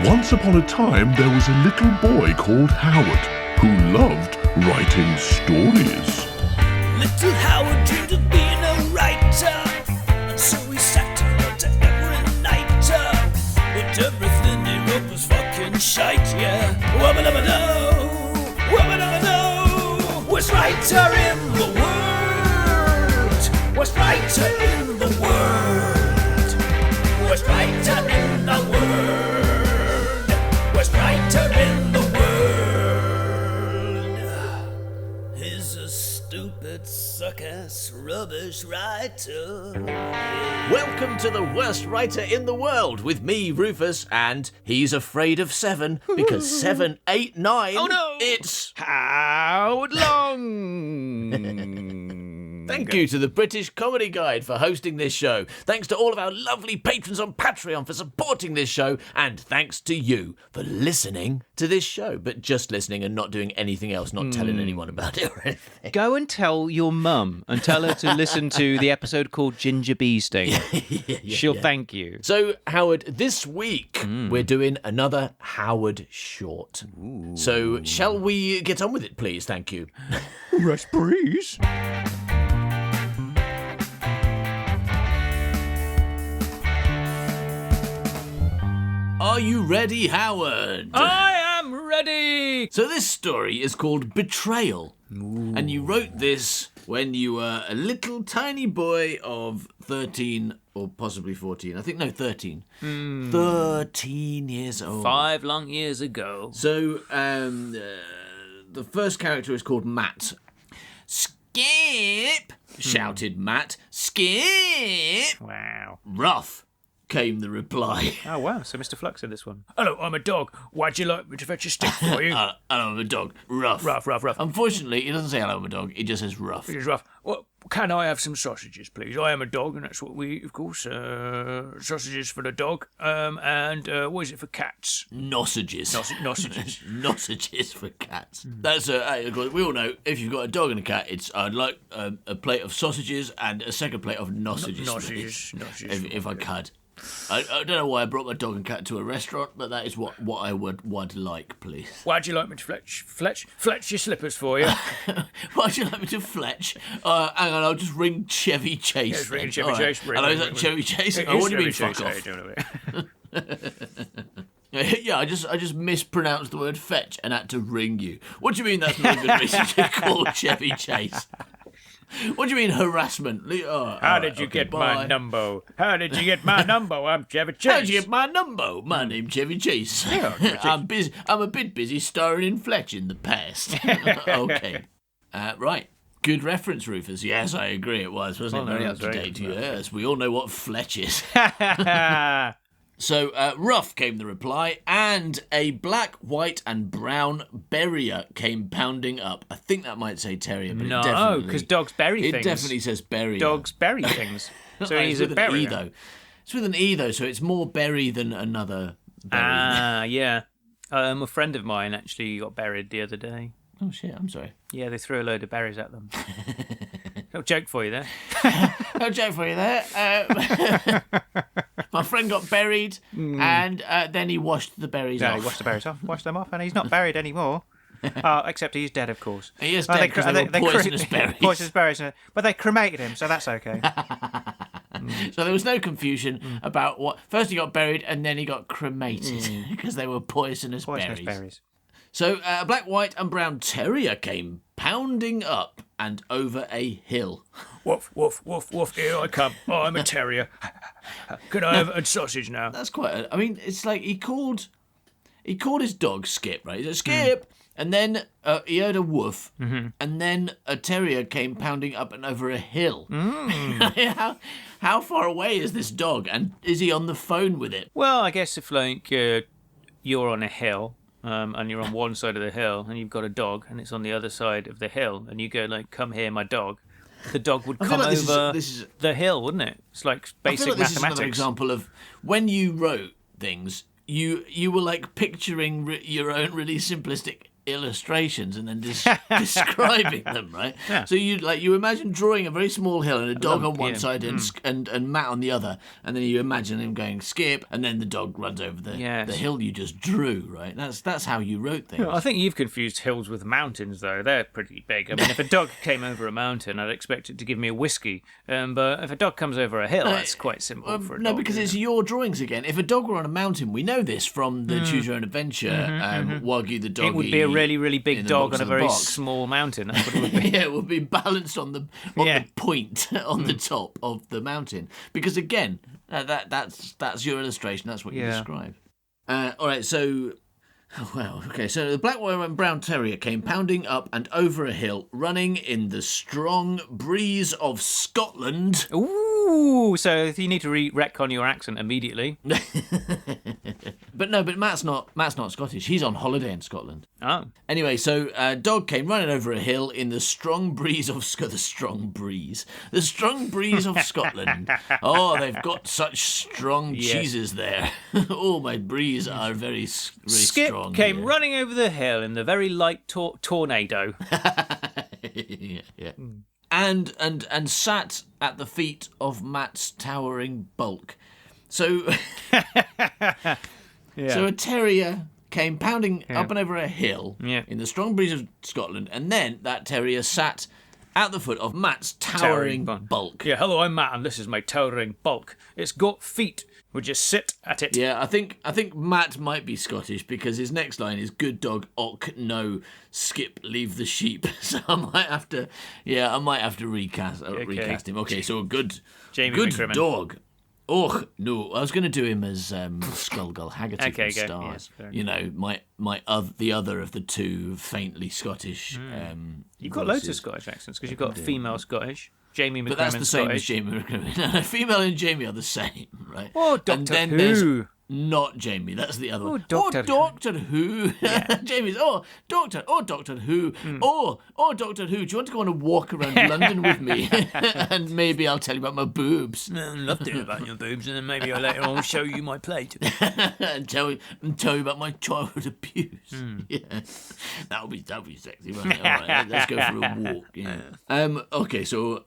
Once upon a time, there was a little boy called Howard who loved writing stories. Little Howard dreamed of being a writer, and so he sat and wrote every night. But everything he wrote was fucking shite, yeah. Wubba-dubba-doo, wubba-dubba-doo. Worst writer in the world, worst writer in the world, worst writer in the world, worst writer in the world. He's a stupid, suck-ass, rubbish writer. Welcome to the worst writer in the world with me, Rufus, and he's afraid of 7 because 7, 8, 9. Oh no! It's Howard Long! Thank you to the British Comedy Guide for hosting this show. Thanks to all of our lovely patrons on Patreon for supporting this show. And thanks to you for listening to this show. But just listening and not doing anything else, not telling anyone about it or anything. Go and tell your mum and tell her to listen to the episode called Ginger Bee Sting. She'll thank you. So, Howard, this week we're doing another Howard short. Ooh. So, shall we get on with it, please? Thank you. Yes, please. Are you ready, Howard? I am ready. So this story is called Betrayal. Ooh. And you wrote this when you were a little tiny boy of 13 or possibly 14. I think, no, 13. 13 years old. 5 long years ago. So the first character is called Matt. Skip! Shouted Matt. Skip! Wow. Rough, came the reply. Oh, wow. So Mr. Flux in this one. Hello, I'm a dog. Why'd you like me to fetch a stick for you? Hello, I'm a dog. Rough. Rough. Unfortunately, he doesn't say hello, I'm a dog. He just says rough. It is rough. Well, can I have some sausages, please? I am a dog, and that's what we eat, of course. Sausages for the dog. And what is it for cats? Nausages. Nausages. Nausages for cats. That's we all know if you've got a dog and a cat, it's I'd like a plate of sausages and a second plate of nausages. Nausages. If I could. I don't know why I brought my dog and cat to a restaurant, but that is what I would like, please. Why'd you like me to fletch your slippers for you? Why'd you like me to fletch? Hang on, I'll just ring Chevy Chase. Yes, ring Chevy Chase. Hello, is that Chevy Chase? Oh, what do you mean, fuck off? Yeah, I just mispronounced the word fetch and had to ring you. What do you mean that's not a good reason to call Chevy Chase? What do you mean harassment? How did you get my number? How did you get my number? I'm Chevy Chase. How did you get my number? My name's Chevy Chase. Yeah, I'm busy. I'm a bit busy starring in Fletch in the past. Okay. Right. Good reference, Rufus. Yes, I agree it was, wasn't it? Very up to date. Yes, we all know what Fletch is. So, rough came the reply, and a black, white, and brown berrier came pounding up. I think that might say terrier, but no, it definitely... because dogs bury things. It definitely says berrier. Dogs bury things. So he's a berrier. E, though. It's with an E, though, so it's more berry than another berry. Ah, yeah. A friend of mine actually got buried the other day. Oh, shit, I'm sorry. Yeah, they threw a load of berries at them. No joke for you there. No joke for you there. My friend got buried, and then he washed the berries off. Yeah, he washed the berries off, washed them off, and he's not buried anymore. Except he's dead, of course. He is dead because they were poisonous berries. Poisonous berries, but they cremated him, so that's okay. So there was no confusion about what... First he got buried, and then he got cremated, because they were poisonous berries. So a black, white, and brown terrier came pounding up and over a hill. Woof, woof, woof, woof, here I come. Oh, I'm a terrier. Can I have a sausage now? That's quite... I mean, it's like he called his dog Skip, right? He said, Skip! And then he heard a woof, and then a terrier came pounding up and over a hill. How far away is this dog, and is he on the phone with it? Well, I guess if, like, you're on a hill... and you're on one side of the hill, and you've got a dog, and it's on the other side of the hill, and you go like, "Come here, my dog." The dog would come over the hill, wouldn't it? It's like basic mathematics. This is another example of when you wrote things, you were like picturing your own really simplistic illustrations and then describing them, right? Yeah. So you imagine drawing a very small hill and a dog on one side and Matt on the other, and then you imagine him going skip, and then the dog runs over the hill you just drew, right? That's how you wrote things. I think you've confused hills with mountains, though. They're pretty big. I mean, if a dog came over a mountain, I'd expect it to give me a whiskey. But if a dog comes over a hill, that's quite simple for a dog. No, because it's your drawings again. If a dog were on a mountain, we know this from the Choose Your Own Adventure, Wagyu the doggy. It would be a really, really big dog on a very small mountain. That's what it would be. Yeah, it would be balanced on the point on the top of the mountain. Because again, that's your illustration. That's what you describe. All right, so. Wow, okay, so the black, white and brown terrier came pounding up and over a hill, running in the strong breeze of Scotland. Ooh, so you need to retcon your accent immediately. But Matt's not Scottish. He's on holiday in Scotland. Oh. Anyway, so a dog came running over a hill in the strong breeze of Scotland. Oh, they've got such strong cheeses there. Oh, my breeze are very Skip strong. Came running over the hill in the very light tornado. Yeah. And sat at the feet of Matt's towering bulk. So, so a terrier came pounding up and over a hill in the strong breeze of Scotland, and then that terrier sat at the foot of Matt's towering bulk. Yeah, hello, I'm Matt, and this is my towering bulk. It's got feet. Would you sit at it? Yeah, I think Matt might be Scottish because his next line is "Good dog, och no, skip, leave the sheep." So I might have to recast him. Okay, so good McCrimmon. dog. Oh no! I was going to do him as Skullgull Haggerty from Stars. Yeah, the other of the two faintly Scottish. You've got loads of Scottish accents because you've got female Scottish. Jamie McCrimmon, but that's the same Scottish. as Jamie McCrimmon. Female and Jamie are the same, right? Oh, Doctor Who. Not Jamie, that's the other one. Doctor Who. Yeah. Jamie's, Doctor Who. Doctor Who, do you want to go on a walk around London with me? And maybe I'll tell you about my boobs. I'd love to hear about your boobs, and then maybe I'll later on show you my plate. and tell you about my childhood abuse. Yeah. That'll be sexy, won't it? All right, let's go for a walk. Yeah. Okay, so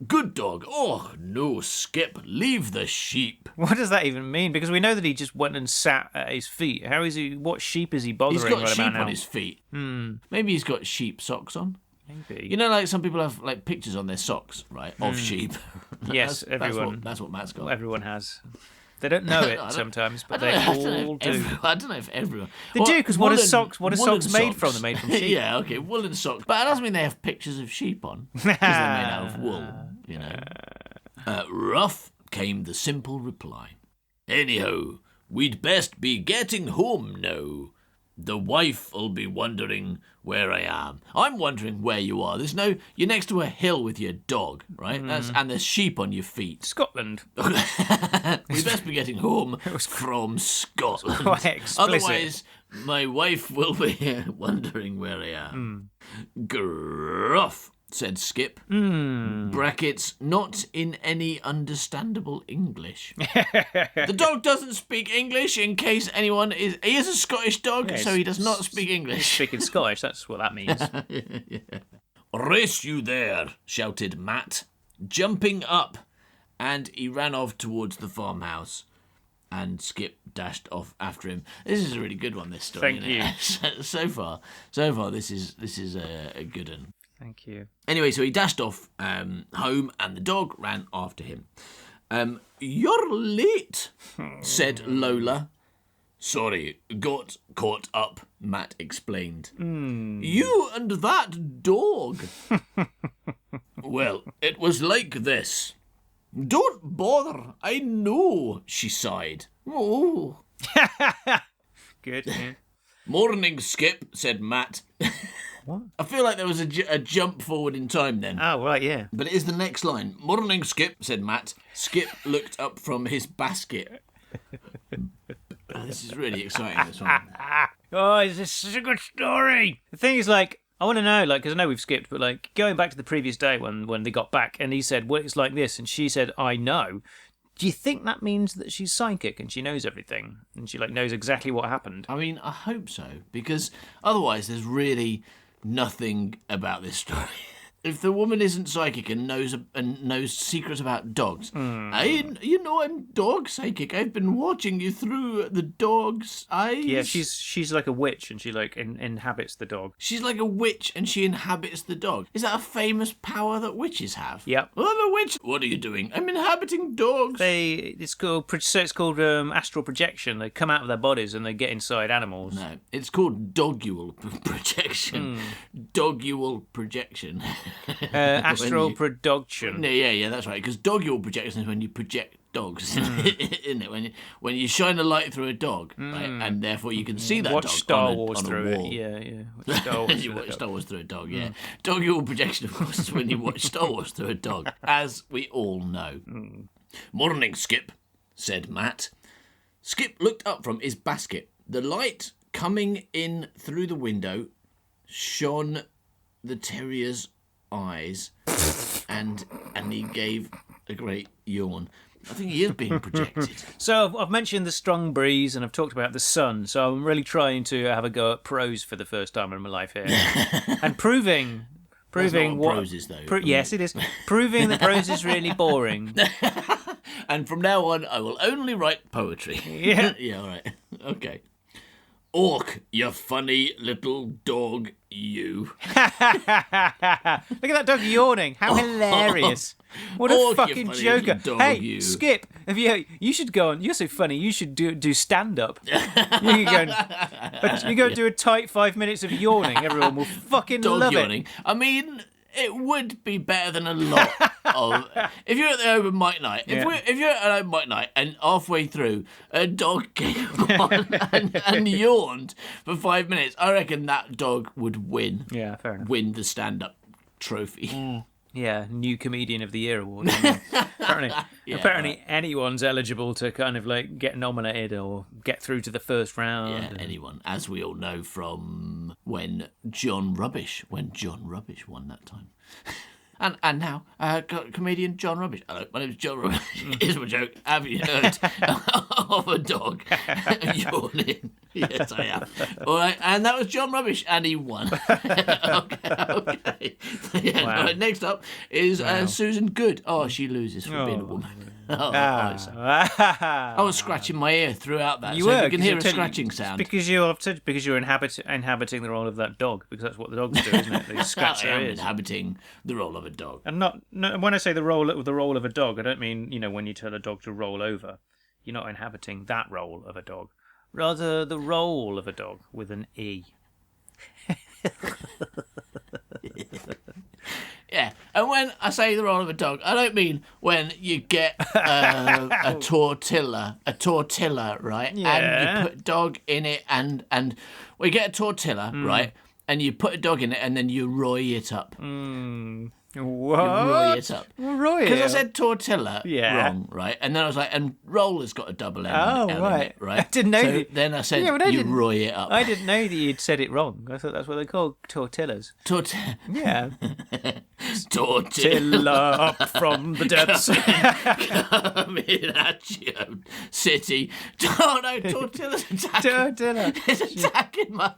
good dog. Oh no, Skip, leave the sheep. What does that even mean? Because we know that he just went and sat at his feet. How is he? What sheep is he bothering? He's got right sheep about now? on his feet. Maybe he's got sheep socks on. Maybe. You know, like some people have like pictures on their socks, right, of sheep. Yes, everyone. That's what Matt's got. Everyone has. They don't know it sometimes, but they all do. I don't know if everyone. They do, because what are socks made from? They're made from sheep. Yeah, okay, woolen socks. But that doesn't mean they have pictures of sheep on, because they're made out of wool, you know. Rough came the simple reply. Anyhow, we'd best be getting home now. The wife'll be wondering where I am. I'm wondering where you are. You're next to a hill with your dog, right? And there's sheep on your feet. Scotland. We best be getting home from Scotland. Quite explicit. Otherwise, my wife will be wondering where I am. Gruff, said Skip. Brackets, not in any understandable English. The dog doesn't speak English, in case anyone is... He is a Scottish dog, so he does not speak English. He's speaking Scottish, that's what that means. Yeah. Race you there, shouted Matt, jumping up, and he ran off towards the farmhouse. And Skip dashed off after him. This is a really good one, this story. Thank you. So far, this is a good one. Thank you. Anyway, so he dashed off home, and the dog ran after him. You're late, said Lola. Sorry, got caught up, Matt explained. You and that dog. Well, it was like this. Don't bother, I know, she sighed. Oh. Good. Yeah. Morning, Skip, said Matt. What? I feel like there was a jump forward in time then. Oh, right, yeah. But it is the next line. Morning, Skip, said Matt. Skip looked up from his basket. Oh, this is really exciting, this one. Oh, this is such a good story. The thing is, like, I want to know, like, because I know we've skipped, but, like, going back to the previous day when they got back, and he said, well, it's like this, and she said, I know. Do you think that means that she's psychic and she knows everything and she knows exactly what happened? I mean, I hope so, because otherwise there's really nothing about this story. If the woman isn't psychic and knows secrets about dogs, I'm dog psychic. I've been watching you through the dog's eyes. Yeah, she's like a witch and she inhabits the dog. She's like a witch and she inhabits the dog. Is that a famous power that witches have? Yep. Well, I'm a witch. What are you doing? I'm inhabiting dogs. It's called astral projection. They come out of their bodies and they get inside animals. No, it's called dogual projection. Dogual projection. Astral projection. Yeah, that's right. Because dogual projection is when you project dogs, isn't it? When you shine a light through a dog, right? And therefore you can see that watch dog Star Wars on a through wall. it. Yeah. Watch Star Wars you watch Star Wars through a dog. Yeah, dogual projection, of course, is when you watch Star Wars through a dog, as we all know. Morning, Skip, said Matt. Skip looked up from his basket. The light coming in through the window shone the terrier's eyes, and he gave a great yawn. I think he is being projected. So I've mentioned the strong breeze and I've talked about the sun, so I'm really trying to have a go at prose for the first time in my life here. And proving That's not what prose is, though. yes, it is. Proving that prose is really boring. And from now on, I will only write poetry. Yeah. Yeah, all right. Okay. Orc, you funny little dog, you. Look at that dog yawning. How hilarious. What a Orc, you fucking funny joker. little dog, Hey, you. Skip, you should go on. You're so funny. You should do stand-up. You go and do a tight 5 minutes of yawning. Everyone will fucking Dog love yawning. it. I mean, it would be better than a lot of... If you're at the open mic night, if you're at an open mic night and halfway through a dog came on and yawned for 5 minutes, I reckon that dog would win. Yeah, fair enough. Win the stand-up trophy. Yeah, new comedian of the year award. Apparently anyone's eligible to kind of get nominated or get through to the first round. Yeah, anyone, as we all know from when John Rubbish won that time. And now, comedian John Rubbish. Hello, my name's John Rubbish. Here's my joke. Have you heard of a dog yawning? Yes, I have. All right, and that was John Rubbish, and he won. Okay. Yeah, Wow. all right, next up is Susan Good. Oh, she loses for being a woman. I was scratching my ear throughout that. You so were. you can hear a scratching sound. Because you're inhabiting the role of that dog, because that's what the dogs do, isn't it? They scratch I their am ears. inhabiting the role of a dog. And when I say the role of a dog, I don't mean when you tell a dog to roll over. You're not inhabiting that role of a dog. Rather, the role of a dog with an E. Yeah, and when I say the role of a dog, I don't mean when you get a tortilla, right? Yeah. And you put dog in it, and we get a tortilla, right? And you put a dog in it, and then you roy it up. What? You roy it up. Roy Because I it? said tortilla wrong, right? And then I was like, and roll has got a double L in it, right? I didn't know so that. Then I said, Yeah, but you roy it up. I didn't know that you'd said it wrong. I thought that's what they call tortillas. Yeah. Tortilla. Tilla up from the depths. Coming at you, city. Oh no, Tortilla's attacking. Tortilla. It's attacking my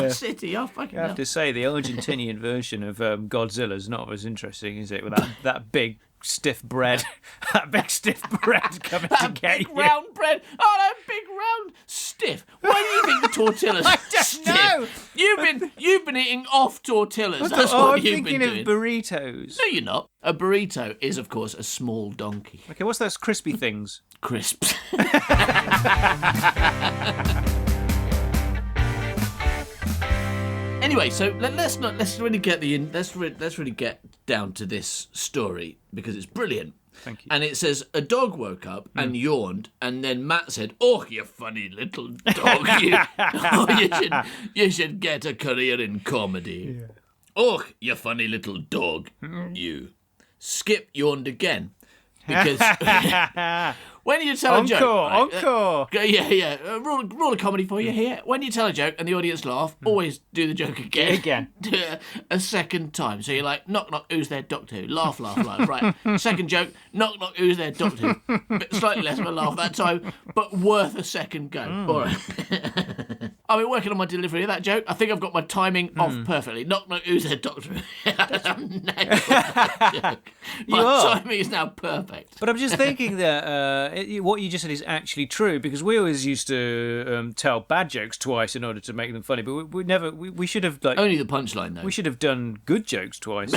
city. Oh fucking I have hell. to say, the Argentinian version of Godzilla's not as interesting, is it? With that big stiff bread, that big stiff bread coming to get Big you. round bread. Oh, that big round stiff. Why do you think the tortillas? I don't stiff? know. You've been eating off tortillas. That's Oh, what I'm you've thinking been of doing. burritos. No, you're not. A burrito is, of course, a small donkey. Okay, what's those crispy things? Crisps. Anyway, so let's really get down to this story because it's brilliant. Thank you. And it says a dog woke up and yawned, and then Matt said, "Oh, you funny little dog, you should get a career in comedy. Yeah. Oh, you funny little dog, you." Skip yawned again because when you tell a joke... Encore! Yeah. Rule of comedy for you here. When you tell a joke and the audience laugh, always do the joke again. Do it a second time. So you're like, knock, knock, who's there, Doctor Who? Laugh. Right. Second joke, knock, knock, who's there, Doctor Who? Slightly less of a laugh that time, but worth a second go. All right. I've been working on my delivery of that joke. I think I've got my timing off perfectly. Knock, knock, who's there, Doctor Who? My timing is now perfect. But I'm just thinking that what you just said is actually true, because we always used to tell bad jokes twice in order to make them funny, but we should have only the punchline though. We should have done good jokes twice.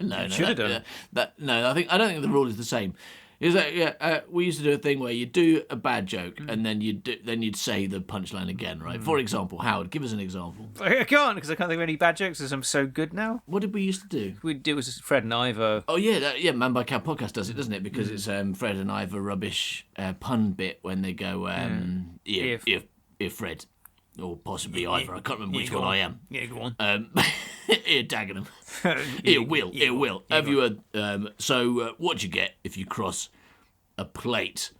No, should have done. I don't think the rule is the same. Is that we used to do a thing where you do a bad joke and then you'd say the punchline again, right? For example, Howard, give us an example. I can't, because I can't think of any bad jokes because I'm so good now. What did we used to do? It was Fred and Ivor. Oh yeah, Man by Cow podcast does it, doesn't it? Because it's Fred and Ivor rubbish pun bit when they go if Fred. Or possibly Ivor. I can't remember which one I am. Yeah, go on. Here, Dagenham. Here, Will. Have you heard? What you get if you cross a plate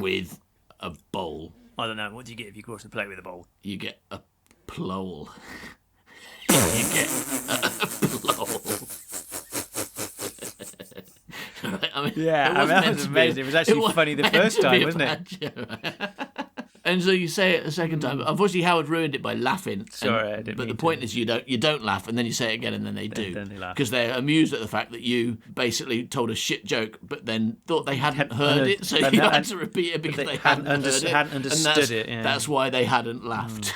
with a bowl? I don't know. What do you get if you cross a plate with a bowl? You get a plowel. You get a plowel. Right, that was amazing. It was actually funny the first time, wasn't it? And so you say it a second time. Unfortunately, Howard ruined it by laughing. Sorry, I didn't. But the point is, you don't laugh, and then you say it again, and then they do. Then they laugh because they're amused at the fact that you basically told a shit joke, but then thought they hadn't heard it, so you had to repeat it because they hadn't understood it. Yeah. That's why they hadn't laughed.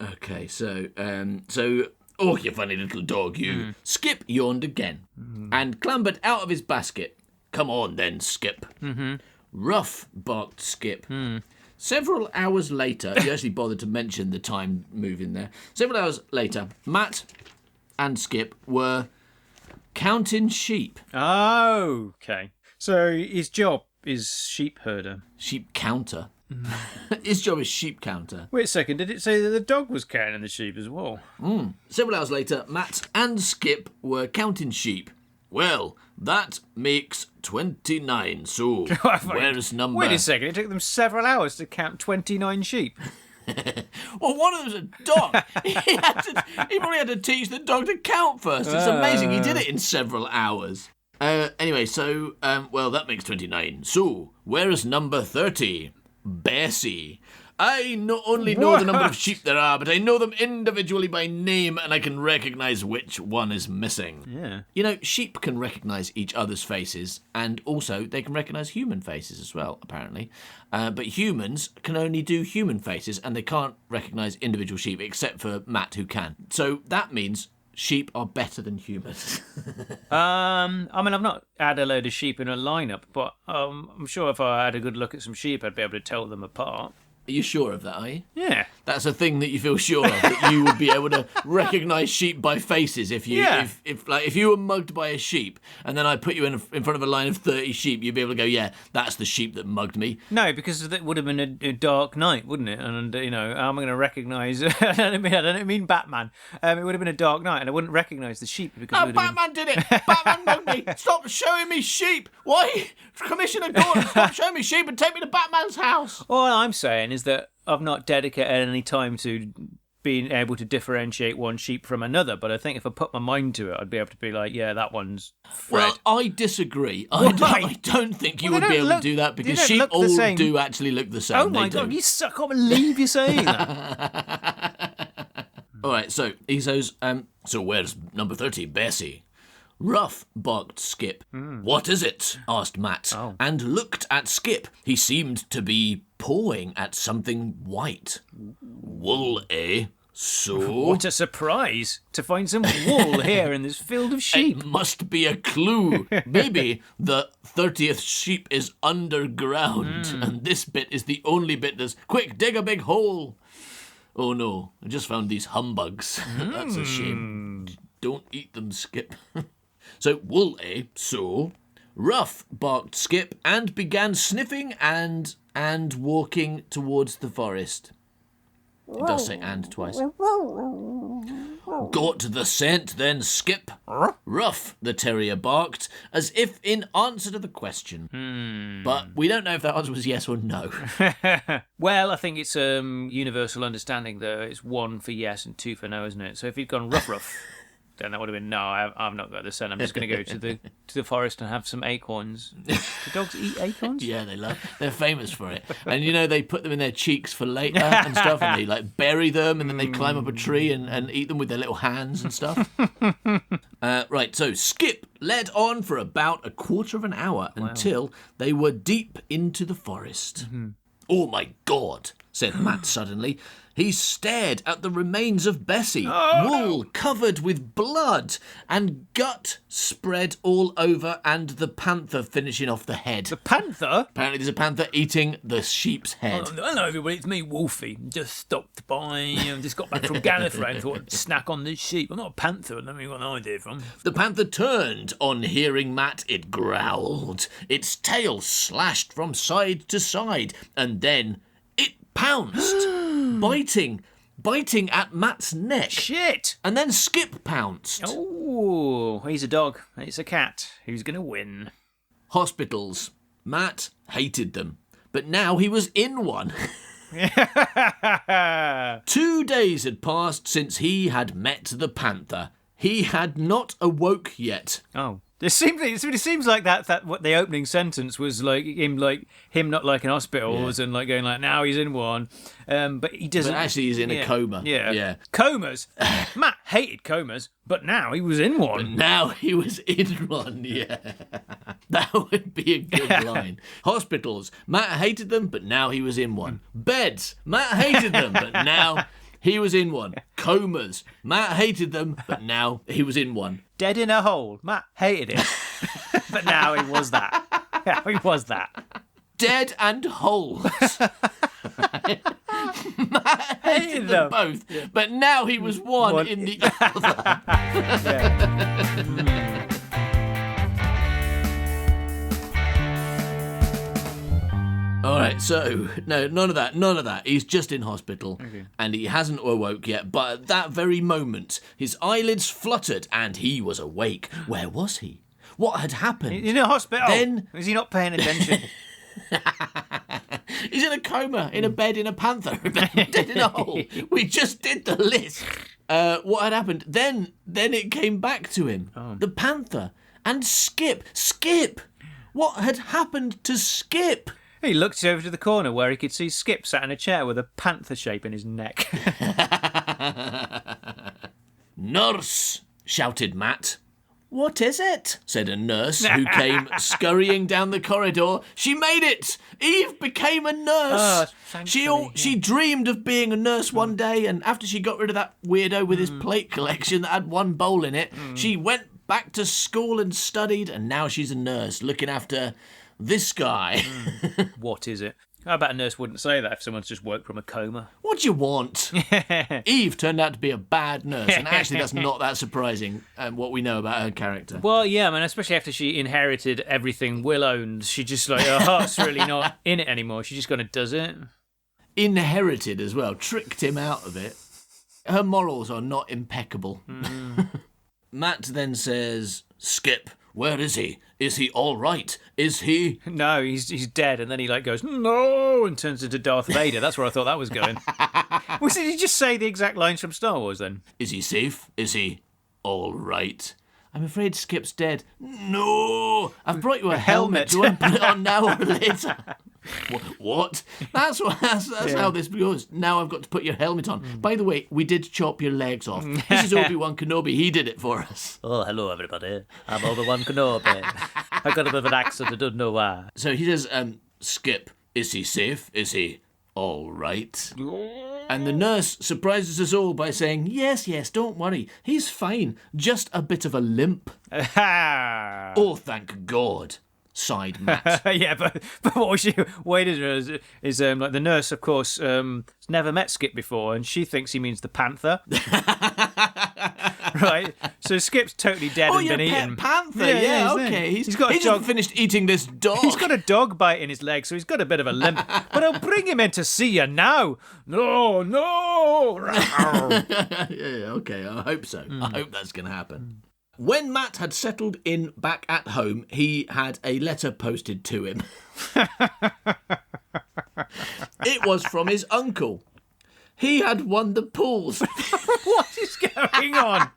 Okay, so oh, you funny little dog, you. Skip yawned again and clambered out of his basket. Come on, then, Skip. Rough, barked Skip. Several hours later, he actually bothered to mention the time moving there. Several hours later, Matt and Skip were counting sheep. Oh, okay. So his job is sheep herder. Sheep counter. His job is sheep counter. Wait a second, did it say that the dog was counting the sheep as well? Several hours later, Matt and Skip were counting sheep. Well, that makes 29, so where's number... Wait a second, it took them several hours to count 29 sheep. Well, one of them's a dog. He probably had to teach the dog to count first. It's amazing. He did it in several hours. Anyway, so, that makes 29. So, where's number 30? Bessie. I not only know the number of sheep there are, but I know them individually by name, and I can recognise which one is missing. Yeah. You know, sheep can recognise each other's faces, and also they can recognise human faces as well, apparently. But humans can only do human faces, and they can't recognise individual sheep, except for Matt, who can. So that means sheep are better than humans. I mean, I've not had a load of sheep in a lineup, but I'm sure if I had a good look at some sheep, I'd be able to tell them apart. Are you sure of that, are you? Yeah. That's a thing that you feel sure of, that you would be able to recognise sheep by faces if you if you were mugged by a sheep and then I put you in front of a line of 30 sheep, you'd be able to go, yeah, that's the sheep that mugged me. No, because it would have been a dark night, wouldn't it? And how am I going to recognise... I don't mean Batman. It would have been a dark night and I wouldn't recognise the sheep. Because Batman did it! Batman mugged me! Stop showing me sheep! Why? Commissioner Gordon, stop showing me sheep and take me to Batman's house! All I'm saying is that I've not dedicated any time to being able to differentiate one sheep from another, but I think if I put my mind to it, I'd be able to be like, yeah, that one's Fred. Well, I disagree. I don't think you would be able to do that because sheep all do actually look the same. Oh my God, I can't believe you're saying that. All right, so he says, so where's number 30, Bessie? Rough, barked Skip. What is it? Asked Matt, and looked at Skip. He seemed to be pawing at something white. Wool, eh? So? What a surprise to find some wool here in this field of sheep. It must be a clue. Maybe the 30th sheep is underground, and this bit is the only bit that's... Quick, dig a big hole. Oh no, I just found these humbugs. That's a shame. Don't eat them, Skip. So, wool, eh? So, rough, barked Skip, and began sniffing and walking towards the forest. It does say and twice. Got the scent then, Skip? Ruff, the terrier barked, as if in answer to the question. But we don't know if that answer was yes or no. Well, I think it's universal understanding, though. It's 1 for yes and 2 for no, isn't it? So if you'd gone ruff, then that would have been no. I've not got the scent. I'm just going to go to the forest and have some acorns. Do dogs eat acorns? Yeah, they're famous for it. And they put them in their cheeks for later and stuff, and they bury them, and then they climb up a tree and eat them with their little hands and stuff. Right, so Skip led on for about a quarter of an hour until they were deep into the forest. Oh my God, said Matt suddenly. He stared at the remains of Bessie, wool covered with blood, and gut spread all over, and the panther finishing off the head. The panther? Apparently there's a panther eating the sheep's head. Hello everybody, it's me, Wolfie. Just stopped by, just got back from Gallifrey and thought I'd snack on this sheep. I'm not a panther, I don't know what an idea from. The panther turned. On hearing Matt, it growled. Its tail slashed from side to side, and then it pounced, biting at Matt's neck. Shit! And then Skip pounced. Oh, he's a dog. It's a cat. Who's going to win? Hospitals. Matt hated them, but now he was in one. 2 days had passed since he had met the panther. He had not awoke yet. Oh. It seems like that what the opening sentence was like him not liking hospitals and going now he's in one, but he doesn't. But actually, he's in a coma. Yeah. Comas. Matt hated comas, but now he was in one. But now he was in one. Yeah, that would be a good line. Hospitals. Matt hated them, but now he was in one. Beds. Matt hated them, but now he was in one. Comas. Matt hated them, but now he was in one. Dead in a hole. Matt hated it, but now he was that. Yeah, he was that. Dead and holes. Matt hated them both, but now he was one in the other. All right, so no, none of that. He's just in hospital, and he hasn't awoke yet. But at that very moment, his eyelids fluttered, and he was awake. Where was he? What had happened? He's in a hospital. Then is he not paying attention? He's in a coma, in a bed, in a panther, dead in a hole. We just did the list. What had happened? Then it came back to him. The panther and Skip. Skip. What had happened to Skip? He looked over to the corner where he could see Skip sat in a chair with a panther shape in his neck. Nurse, shouted Matt. What is it? Said a nurse who came scurrying down the corridor. She made it! Eve became a nurse. She dreamed of being a nurse one day, and after she got rid of that weirdo with his plate collection that had one bowl in it, she went back to school and studied, and now she's a nurse looking after this guy. What is it? I bet a nurse wouldn't say that if someone's just woke from a coma. What do you want? Eve turned out to be a bad nurse, and actually that's not that surprising, what we know about her character. Well, yeah, I mean, especially after she inherited everything Will owned, she just, her heart's really not in it anymore. She just kind of does it. Inherited as well, tricked him out of it. Her morals are not impeccable. Matt then says, Skip, where is he? Is he all right? Is he? No, he's dead. And then he goes, no, and turns into Darth Vader. That's where I thought that was going. Well, did he just say the exact lines from Star Wars then? Is he safe? Is he all right? I'm afraid Skip's dead. No! I've brought you a helmet. Do you want to put it on now or later? What? That's how this goes. Now I've got to put your helmet on. By the way, we did chop your legs off. This is Obi-Wan Kenobi. He did it for us. Oh, hello, everybody. I'm Obi-Wan Kenobi. I've got a bit of an accent. I don't know why. So he says, Skip, is he safe? Is he all right? And the nurse surprises us all by saying, yes, don't worry. He's fine. Just a bit of a limp. Oh, thank God, sighed Matt. Yeah, but what was she waiting is like the nurse, of course, has never met Skip before, and she thinks he means the panther. right? So Skip's totally dead Oh, and your been pet eaten. panther. Yeah, Yeah, he's there. okay. He's got a he dog. hasn't finished eating this dog. He's got a dog bite in his leg, so he's got a bit of a limp. But I'll bring him in to see you now. No. Yeah, okay, I hope so. I hope that's going to happen. When Matt had settled in back at home, he had a letter posted to him. It was from his uncle. He had won the pools. What is going on?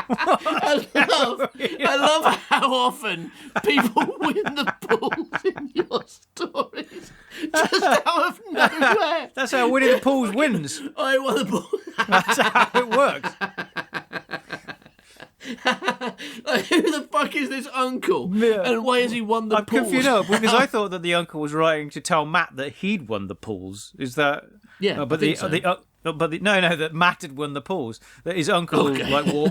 I love how often people win the pools in your stories. Just out of nowhere. That's how Winnie the Pooh wins. I won the pools. That's how it works. Like, who the fuck is this uncle? Yeah. And why has he won the I'm pools? confused now because I thought that the uncle was writing to tell Matt that he'd won the pools. Is that? Yeah, but I think so. That Matt had won the pools. That his uncle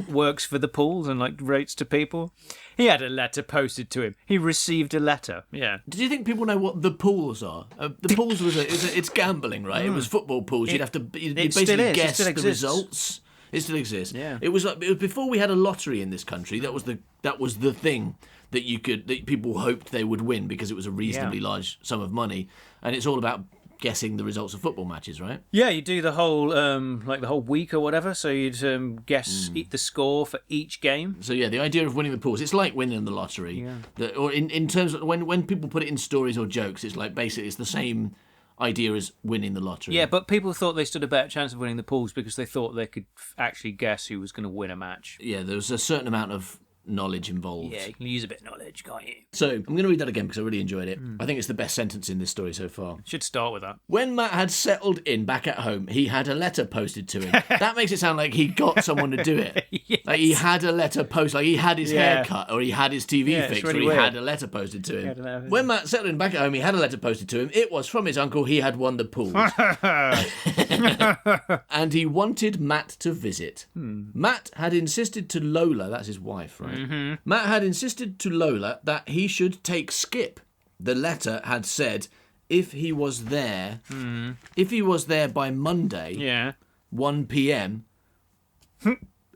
works for the pools and like rates to people. He had a letter posted to him. He received a letter. Yeah. Did you think people know what the pools are? The pools it's gambling, right? It was football pools. You'd basically guess the results. It still exists. Yeah. It was before we had a lottery in this country. That was the thing that people hoped they would win because it was a reasonably large sum of money, and it's all about guessing the results of football matches, right? Yeah, you do the whole the whole week or whatever. So you'd guess the score for each game. So yeah, the idea of winning the pools, it's like winning the lottery. Yeah. Or in terms of when people put it in stories or jokes, it's like basically it's the same idea as winning the lottery. Yeah, but people thought they stood a better chance of winning the pools because they thought they could actually guess who was going to win a match. Yeah, there was a certain amount of knowledge involved. Yeah, you can use a bit of knowledge, can't you? So I'm going to read that again because I really enjoyed it. I think it's the best sentence in this story so far. Should start with that. When Matt had settled in back at home, he had a letter posted to him. That makes it sound like he got someone to do it. Yes. Like he had a letter posted, like he had his hair cut or he had his TV fixed really or he weird. had a letter posted to him. When Matt settled in back at home, he had a letter posted to him. It was from his uncle. He had won the pools. And he wanted Matt to visit. Matt had insisted to Lola, that's his wife, right? Mm-hmm. Matt had insisted to Lola that he should take Skip. The letter had said if he was there by Monday, 1 p.m,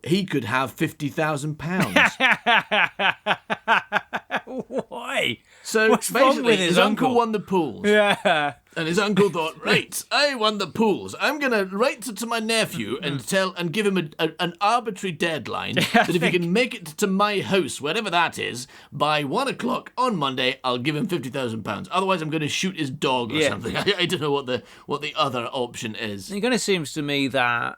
he could have £50,000. Why? So What's wrong basically, with his uncle won the pools. Yeah. And his uncle thought, right, I won the pools. I'm going to write to my nephew and give him an arbitrary deadline that if he can make it to my house, wherever that is, by 1 o'clock on Monday, I'll give him £50,000. Otherwise, I'm going to shoot his dog or something. I don't know what the other option is. It kind of seems to me that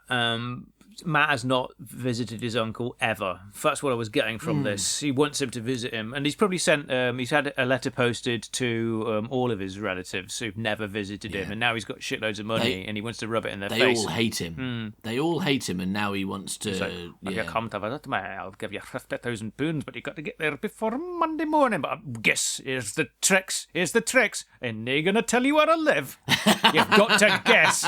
Matt has not visited his uncle ever. That's what I was getting from this. He wants him to visit him, and he's probably sent. He's had a letter posted to all of his relatives who've never visited him, and now he's got shitloads of money, and he wants to rub it in their face. They all hate him. They all hate him, and now he wants to. If you come to visit me, I'll give you £50,000, but you got to get there before Monday morning. But guess here's the tricks. And they're gonna tell you where to live. You've got to guess.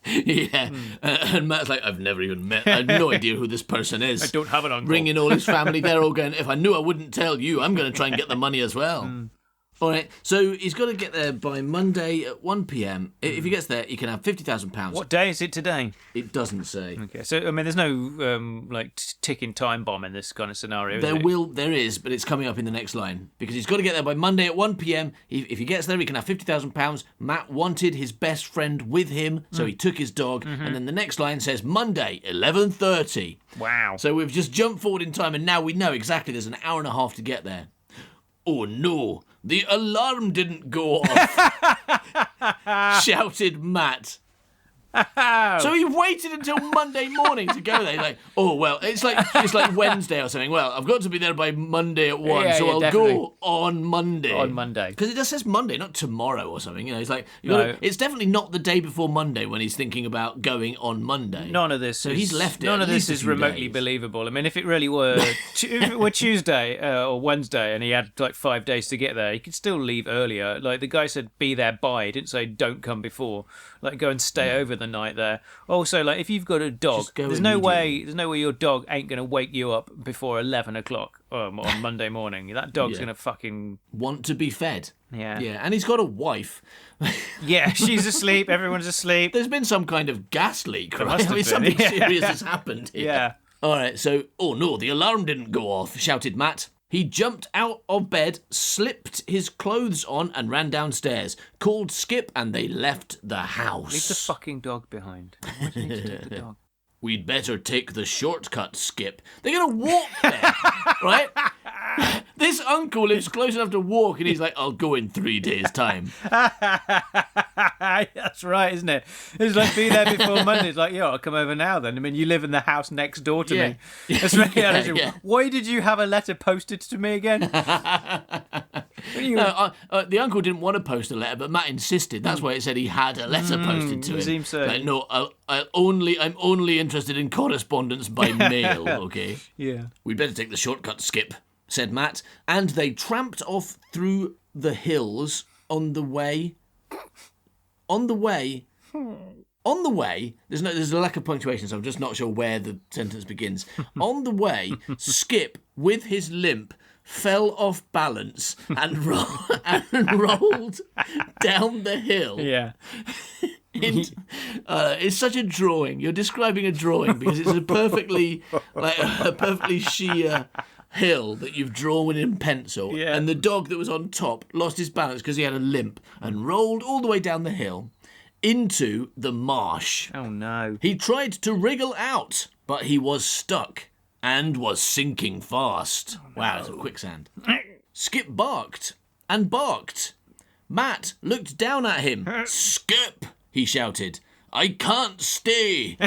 Yeah, and Matt's like, I've never even met. I have no idea who this person is. I don't have an uncle. Ringing all his family, they're all going. If I knew, I wouldn't tell you. I'm going to try and get the money as well. All right, so he's got to get there by Monday at 1 p.m. If he gets there, he can have £50,000. What day is it today? It doesn't say. Okay, so I mean, there's no ticking time bomb in this kind of scenario. There is, but it's coming up in the next line because he's got to get there by Monday at 1 p.m. If he gets there, he can have £50,000. Matt wanted his best friend with him, so he took his dog. And then the next line says Monday 11:30. Wow. So we've just jumped forward in time, and now we know exactly. There's an hour and a half to get there. Oh no, the alarm didn't go off, shouted Matt. So he waited until Monday morning to go there. He's like, oh well, it's like Wednesday or something. Well, I've got to be there by Monday at 1, so I'll definitely go on Monday. On Monday, because it just says Monday, not tomorrow or something. You know, he's like, it's definitely not the day before Monday when he's thinking about going on Monday. None of this. So he's left it. None of this is remotely believable. I mean, if it really were, if it were Tuesday or Wednesday, and he had like 5 days to get there, he could still leave earlier. Like the guy said, be there by. He didn't say don't come before. Like go and stay over the the night there. Also, like, if you've got a dog, Just go there's no immediately. way your dog ain't going to wake you up before 11 o'clock on Monday morning. That dog's Yeah. going to fucking... Want to be fed. Yeah. Yeah, and he's got a wife. Yeah, she's asleep. Everyone's asleep. There's been some kind of gas leak, right? must have I mean, been, something yeah. serious has happened here. Yeah. All right, so, oh no, the alarm didn't go off, shouted Matt. He jumped out of bed, slipped his clothes on, and ran downstairs. Called Skip, and they left the house. Leave the fucking dog behind. What do you need to do with the dog? We'd better take the shortcut, Skip. They're going to walk there, right? This uncle lives close enough to walk, and he's like, I'll go in 3 days' time. That's right, isn't it? It's like, be there before Monday. It's like, yeah, I'll come over now then. I mean, you live in the house next door to me. That's right. Yeah. Why did you have a letter posted to me again? The uncle didn't want to post a letter, but Matt insisted. That's why it said he had a letter posted to him. seems so. Like, no, I'm only interested in correspondence by mail, okay? Yeah. We'd better take the shortcut, Skip, said Matt, and they tramped off through the hills on the way. There's a lack of punctuation, so I'm just not sure where the sentence begins. On the way, Skip, with his limp, fell off balance and rolled down the hill. Yeah. It's such a drawing. You're describing a drawing because it's a perfectly sheer hill that you've drawn in pencil. Yeah. And the dog that was on top lost his balance because he had a limp and rolled all the way down the hill into the marsh. Oh, no. He tried to wriggle out, but he was stuck and was sinking fast. Oh, no. Wow, it's a quicksand. Skip barked and barked. Matt looked down at him. Skip, he shouted. I can't stay.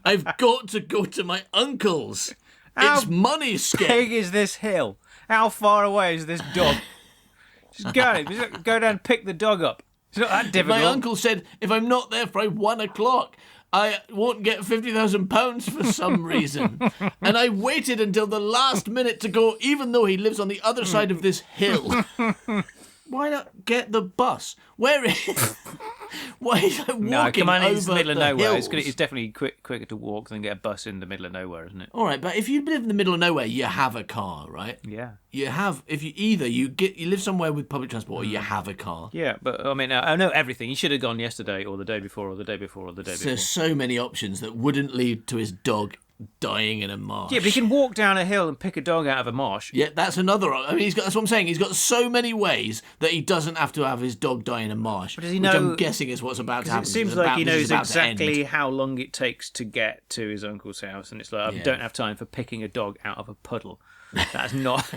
I've got to go to my uncle's. It's money, Skip. How big is this hill? How far away is this dog? Just go down and pick the dog up. It's not that difficult. My uncle said if I'm not there by 1 o'clock, I won't get £50,000 for some reason. And I waited until the last minute to go, even though he lives on the other side of this hill. Why not get the bus? Why is I walking No, come on, it's the over middle of the nowhere. hills? It's definitely quicker to walk than get a bus in the middle of nowhere, isn't it? All right, but if you live in the middle of nowhere, you have a car, right? Yeah. You have. If you either you live somewhere with public transport, or you have a car. Yeah, but I mean, I know everything. He should have gone yesterday, or the day before, or the day before, or the day before. There's so many options that wouldn't lead to his dog dying in a marsh. Yeah, but he can walk down a hill and pick a dog out of a marsh. Yeah, that's another. I mean, that's what I'm saying. He's got so many ways that he doesn't have to have his dog die in a marsh. But does he which know? I'm guessing is what's about to happen. It seems like he knows exactly how long it takes to get to his uncle's house, and it's like, I don't have time for picking a dog out of a puddle. That's not.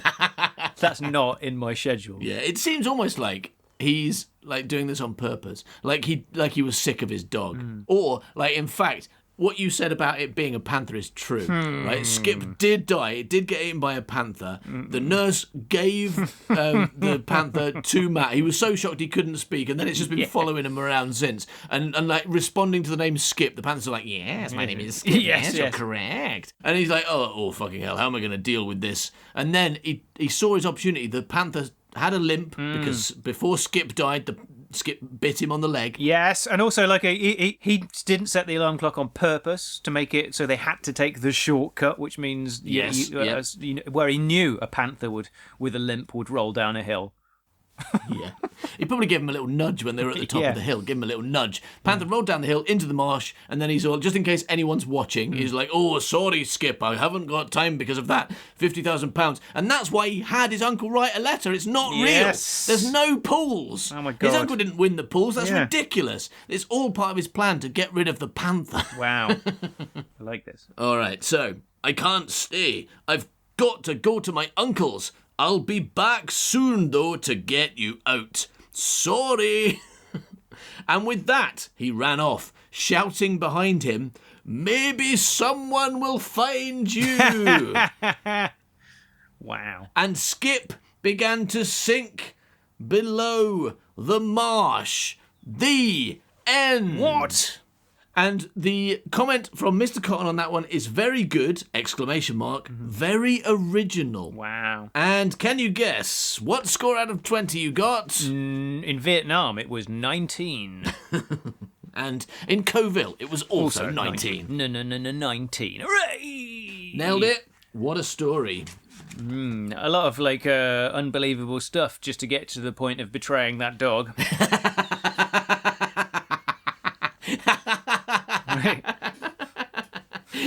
That's not in my schedule. Yeah, it seems almost like he's like doing this on purpose. Like he was sick of his dog, or like in fact. What you said about it being a panther is true, right? Skip did die. It did get eaten by a panther. The nurse gave the panther to Matt. He was so shocked he couldn't speak, and then it's just been following him around since. And like responding to the name Skip, the panther's like, yes, my name is Skip. Yes, you're correct. And he's like, oh, fucking hell, how am I going to deal with this? And then he saw his opportunity. The panther had a limp because before Skip died, Skip bit him on the leg. Yes, and also like he didn't set the alarm clock on purpose to make it so they had to take the shortcut, which means where he knew a panther with a limp would roll down a hill. Yeah. He probably gave him a little nudge when they were at the top of the hill. Give him a little nudge. Panther rolled down the hill into the marsh, and then he's all, just in case anyone's watching, he's like, oh, sorry, Skip, I haven't got time because of that £50,000. And that's why he had his uncle write a letter. It's not real. There's no pools. Oh, my God. His uncle didn't win the pools. That's ridiculous. It's all part of his plan to get rid of the panther. Wow. I like this. All right, so I can't stay. I've got to go to my uncle's. I'll be back soon, though, to get you out. Sorry. And with that, he ran off, shouting behind him, maybe someone will find you. Wow. And Skip began to sink below the marsh. The end. What? And the comment from Mr. Cotton on that one is very good, ! Very original. Wow. And can you guess what score out of 20 you got? In Vietnam, it was 19. And in Coville, it was also 19. No, 19. Hooray! Nailed it. What a story. A lot of unbelievable stuff just to get to the point of betraying that dog. Right.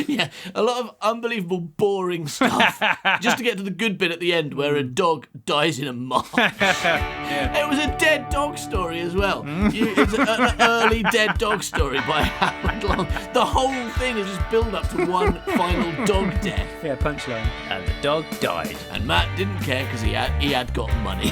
Yeah, a lot of unbelievable boring stuff just to get to the good bit at the end where a dog dies in a mob. It was a dead dog story as well. It's an early dead dog story by Howard Long. The whole thing is just build up to one final dog death. Yeah, punchline. And the dog died. And Matt didn't care because he had got money.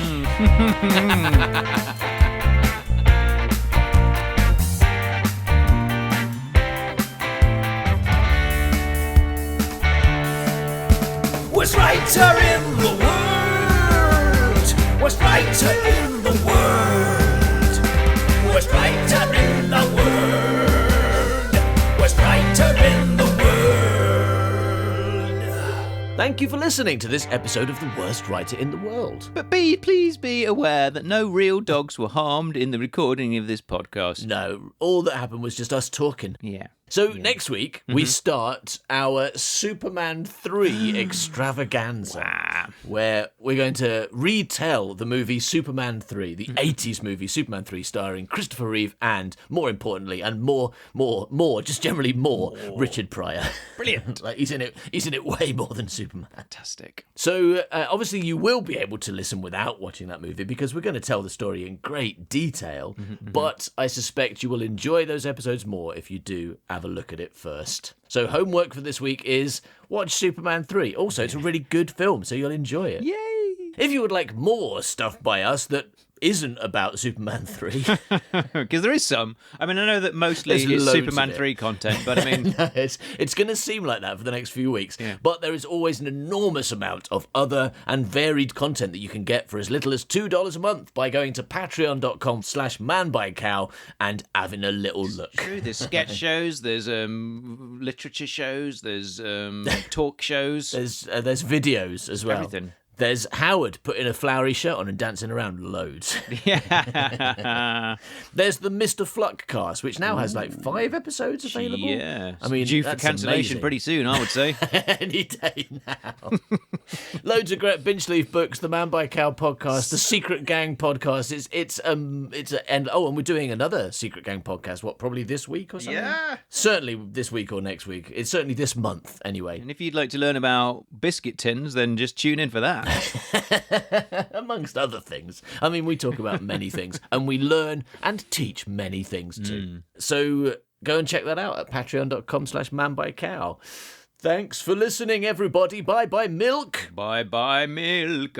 Worst writer in the world. Worst writer in the world. Worst writer in the world. Worst writer in the world. Thank you for listening to this episode of The Worst Writer in the World. But please be aware that no real dogs were harmed in the recording of this podcast. No, all that happened was just us talking. Yeah. So next week, we start our Superman 3 extravaganza, where we're going to retell the movie Superman 3, the 80s movie Superman 3, starring Christopher Reeve and, more importantly, and more, just generally more, Richard Pryor. Brilliant. He's in it way more than Superman. Fantastic. So, obviously, you will be able to listen without watching that movie because we're going to tell the story in great detail, but I suspect you will enjoy those episodes more if you do have a look at it first. So homework for this week is watch Superman 3. Also, it's a really good film, so you'll enjoy it. Yay! If you would like more stuff by us that isn't about Superman 3. Because there is some. I mean, I know that mostly There's it's loads Superman of it. 3 content, but I mean... No, it's going to seem like that for the next few weeks. Yeah. But there is always an enormous amount of other and varied content that you can get for as little as $2 a month by going to patreon.com/manbycow and having a little look. True, there's sketch shows, there's literature shows, there's talk shows. There's videos as well. Everything. There's Howard putting a flowery shirt on and dancing around loads. Yeah. There's the Mr. Fluck cast, which now has 5 episodes available. Yeah. I mean, due for that's cancellation amazing. pretty soon, I would say. Any day now. Loads of great binge leaf books, the Man by Cow podcast, the Secret Gang podcast. And we're doing another Secret Gang podcast. What, probably this week or something? Yeah. Certainly this week or next week. It's certainly this month anyway. And if you'd like to learn about biscuit tins, then just tune in for that. Amongst other things. I mean, we talk about many things and we learn and teach many things too. So go and check that out at patreon.com/manbycow. Thanks for listening, everybody. Bye-bye, milk. Bye-bye, milk.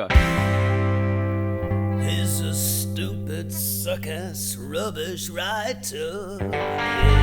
He's a stupid, suck-ass, rubbish writer. Yeah.